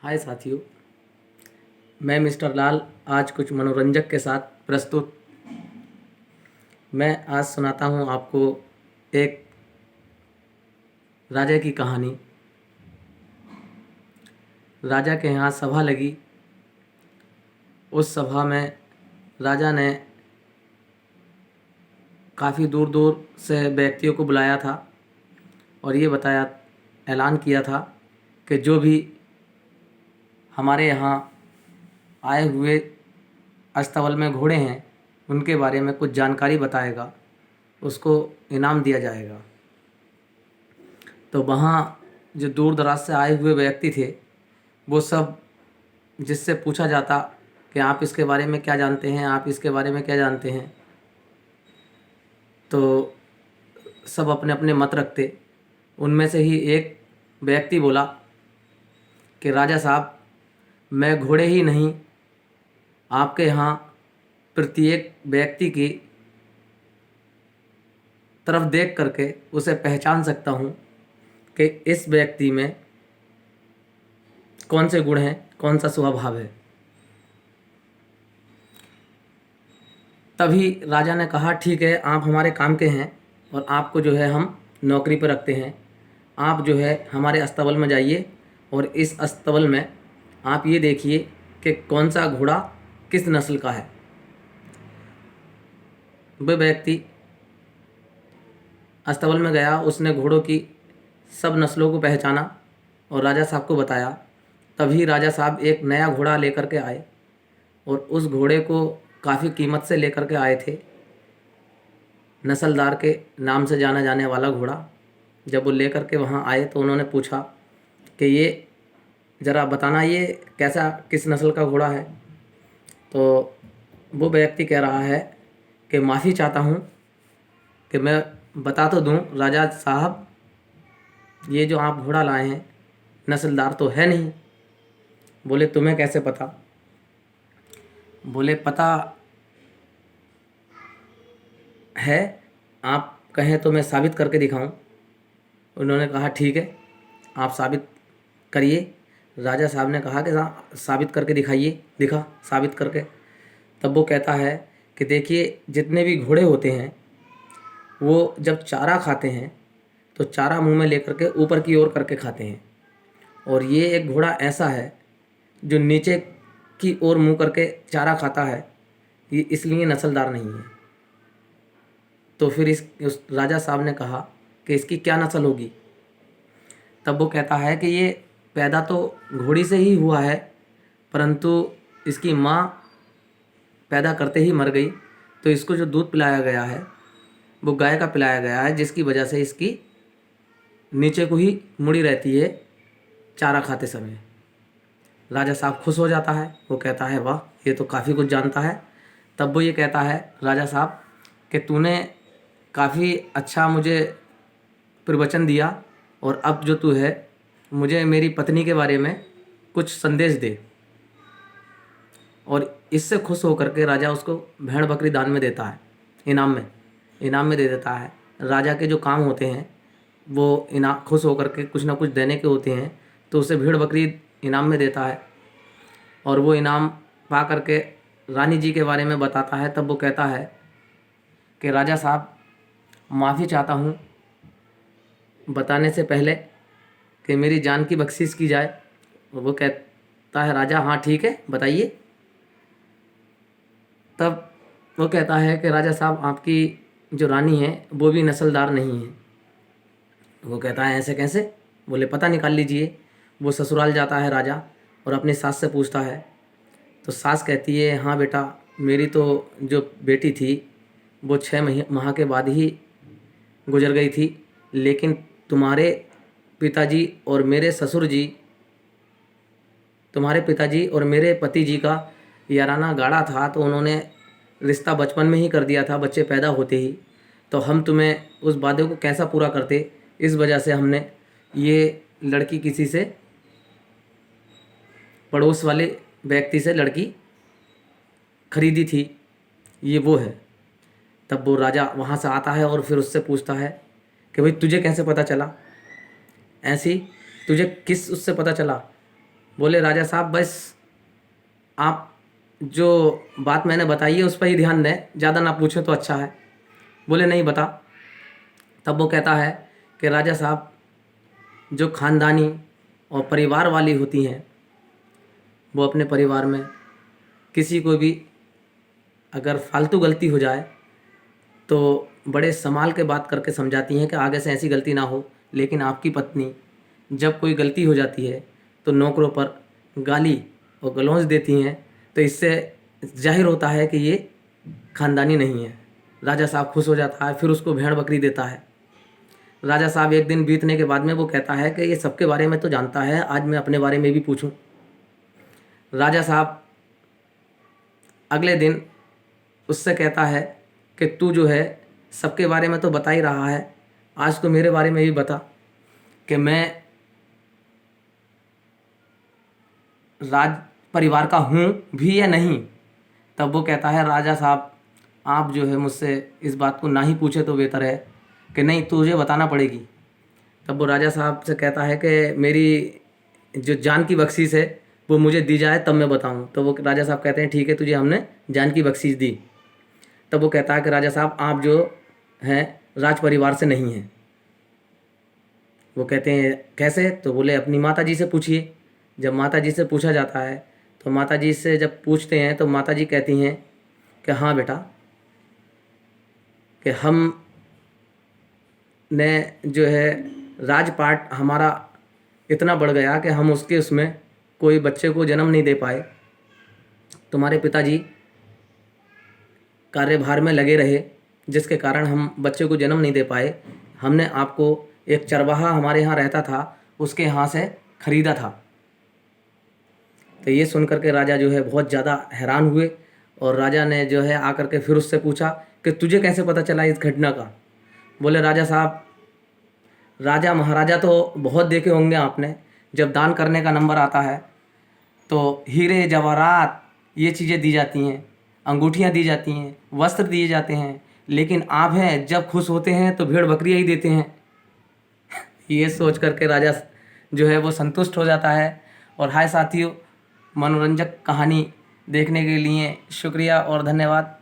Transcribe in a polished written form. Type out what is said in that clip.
हाय साथियों, मैं मिस्टर लाल आज कुछ मनोरंजक के साथ प्रस्तुत। मैं आज सुनाता हूँ आपको एक राजा की कहानी। राजा के यहाँ सभा लगी। उस सभा में राजा ने काफ़ी दूर दूर से व्यक्तियों को बुलाया था और ये बताया, ऐलान किया था कि जो भी हमारे यहाँ आए हुए अस्तबल में घोड़े हैं उनके बारे में कुछ जानकारी बताएगा, उसको इनाम दिया जाएगा। तो वहाँ जो दूर दराज से आए हुए व्यक्ति थे वो सब, जिससे पूछा जाता कि आप इसके बारे में क्या जानते हैं, आप इसके बारे में क्या जानते हैं, तो सब अपने अपने मत रखते। उनमें से ही एक व्यक्ति बोला कि राजा साहब, मैं घोड़े ही नहीं, आपके यहाँ प्रत्येक व्यक्ति की तरफ देख करके उसे पहचान सकता हूँ कि इस व्यक्ति में कौन से गुण हैं, कौन सा स्वभाव है। तभी राजा ने कहा, ठीक है, आप हमारे काम के हैं और आपको जो है हम नौकरी पर रखते हैं। आप जो है हमारे अस्तबल में जाइए और इस अस्तबल में आप ये देखिए कि कौन सा घोड़ा किस नस्ल का है। वह व्यक्ति अस्तबल में गया, उसने घोड़ों की सब नस्लों को पहचाना और राजा साहब को बताया। तभी राजा साहब एक नया घोड़ा लेकर के आए और उस घोड़े को काफ़ी कीमत से लेकर के आए थे। नस्लदार के नाम से जाना जाने वाला घोड़ा। जब वो लेकर के वहाँ आए तो उन्होंने पूछा कि ये ज़रा बताना, ये कैसा, किस नस्ल का घोड़ा है। तो वो व्यक्ति कह रहा है कि माफ़ी चाहता हूँ कि मैं बता तो दूँ राजा साहब, ये जो आप घोड़ा लाए हैं नस्लदार तो है नहीं। बोले, तुम्हें कैसे पता? बोले, पता है, आप कहें तो मैं साबित करके दिखाऊं। उन्होंने कहा, ठीक है, आप साबित करिए। राजा साहब ने कहा कि साबित करके दिखाइए। दिखा साबित करके। तब वो कहता है कि देखिए, जितने भी घोड़े होते हैं वो जब चारा खाते हैं तो चारा मुंह में लेकर के ऊपर की ओर करके खाते हैं, और ये एक घोड़ा ऐसा है जो नीचे की ओर मुंह करके चारा खाता है, ये इसलिए नस्लदार नहीं है। तो फिर उस राजा साहब ने कहा कि इसकी क्या नस्ल होगी। तब वो कहता है कि ये पैदा तो घोड़ी से ही हुआ है, परंतु इसकी माँ पैदा करते ही मर गई, तो इसको जो दूध पिलाया गया है वो गाय का पिलाया गया है, जिसकी वजह से इसकी नीचे को ही मुड़ी रहती है चारा खाते समय। राजा साहब खुश हो जाता है। वो कहता है, वाह, ये तो काफ़ी कुछ जानता है। तब वो ये कहता है, राजा साहब, कि तूने काफ़ी अच्छा मुझे प्रवचन दिया और अब जो तू है मुझे मेरी पत्नी के बारे में कुछ संदेश दे। और इससे खुश होकर के राजा उसको भेड़ बकरी दान में देता है, इनाम में दे देता है। राजा के जो काम होते हैं वो इनाम, खुश होकर के कुछ ना कुछ देने के होते हैं, तो उसे भेड़ बकरी इनाम में देता है। और वो इनाम पा करके रानी जी के बारे में बताता है। तब वो कहता है कि राजा साहब, माफ़ी चाहता हूँ बताने से पहले कि मेरी जान की बख्शिश की जाए। वो कहता है, राजा, हाँ ठीक है, बताइए। तब वो कहता है कि राजा साहब, आपकी जो रानी है वो भी नस्लदार नहीं है। वो कहता है, ऐसे कैसे? बोले, पता निकाल लीजिए। वो ससुराल जाता है राजा और अपनी सास से पूछता है। तो सास कहती है, हाँ बेटा, मेरी तो जो बेटी थी वो 6 माह के बाद ही गुजर गई थी, लेकिन तुम्हारे पिताजी और मेरे ससुर जी, तुम्हारे पिताजी और मेरे पति जी का याराना गाढ़ा था, तो उन्होंने रिश्ता बचपन में ही कर दिया था, बच्चे पैदा होते ही। तो हम तुम्हें उस वादे को कैसा पूरा करते, इस वजह से हमने ये लड़की किसी से, पड़ोस वाले व्यक्ति से लड़की खरीदी थी, ये वो है। तब वो राजा वहाँ से आता है और फिर उससे पूछता है कि भाई, तुझे कैसे पता चला? ऐसी तुझे किस उससे पता चला? बोले राजा साहब बस आप जो बात मैंने बताई है उस पर ही ध्यान दें, ज़्यादा ना पूछें तो अच्छा है। बोले नहीं बता। तब वो कहता है कि राजा साहब जो ख़ानदानी और परिवार वाली होती हैं वो अपने परिवार में किसी को भी अगर फालतू गलती हो जाए तो बड़े संभाल के बात करके समझाती हैं कि आगे से ऐसी गलती ना हो। लेकिन आपकी पत्नी जब कोई गलती हो जाती है तो नौकरों पर गाली और गलौज देती हैं, तो इससे जाहिर होता है कि ये ख़ानदानी नहीं है। राजा साहब खुश हो जाता है, फिर उसको भेड़ बकरी देता है। राजा साहब एक दिन बीतने के बाद में वो कहता है कि ये सबके बारे में तो जानता है, आज मैं अपने बारे में भी पूछूं। राजा साहब अगले दिन उससे कहता है कि तू जो है सबके बारे में तो बता ही रहा है, आज तो मेरे बारे में भी बता कि मैं राज परिवार का हूँ भी या नहीं। तब वो कहता है राजा साहब आप जो है मुझसे इस बात को ना ही पूछे तो बेहतर है, कि नहीं तुझे बताना पड़ेगी। तब वो राजा साहब से कहता है कि मेरी जो जान की बख्शीश है वो मुझे दी जाए तब मैं बताऊं। तो वो राजा साहब कहते हैं ठीक है, तुझे हमने जान की बख्शीश दी। तब वो कहता है कि राजा साहब आप जो हैं राज परिवार से नहीं हैं। वो कहते हैं कैसे? तो बोले अपनी माता जी से पूछिए। जब माता जी से पूछा जाता है तो माता जी से जब पूछते हैं तो माता जी कहती हैं कि हाँ बेटा, कि हम ने जो है राजपाट हमारा इतना बढ़ गया कि हम उसमें कोई बच्चे को जन्म नहीं दे पाए। तुम्हारे पिताजी कार्यभार में लगे रहे जिसके कारण हम बच्चे को जन्म नहीं दे पाए। हमने आपको एक चरवाहा हमारे यहाँ रहता था उसके यहाँ से ख़रीदा था। तो ये सुन करके राजा जो है बहुत ज़्यादा हैरान हुए और राजा ने जो है आकर के फिर उससे पूछा कि तुझे कैसे पता चला इस घटना का? बोले राजा साहब राजा महाराजा तो बहुत देखे होंगे आपने, जब दान करने का नंबर आता है तो हीरे जवाहरात ये चीज़ें दी जाती हैं, अंगूठियाँ दी जाती हैं, वस्त्र दिए जाते हैं, लेकिन आप हैं जब खुश होते हैं तो भेड़ बकरियाँ ही देते हैं। ये सोच करके राजा जो है वो संतुष्ट हो जाता है। और हाय साथियों, मनोरंजक कहानी देखने के लिए शुक्रिया और धन्यवाद।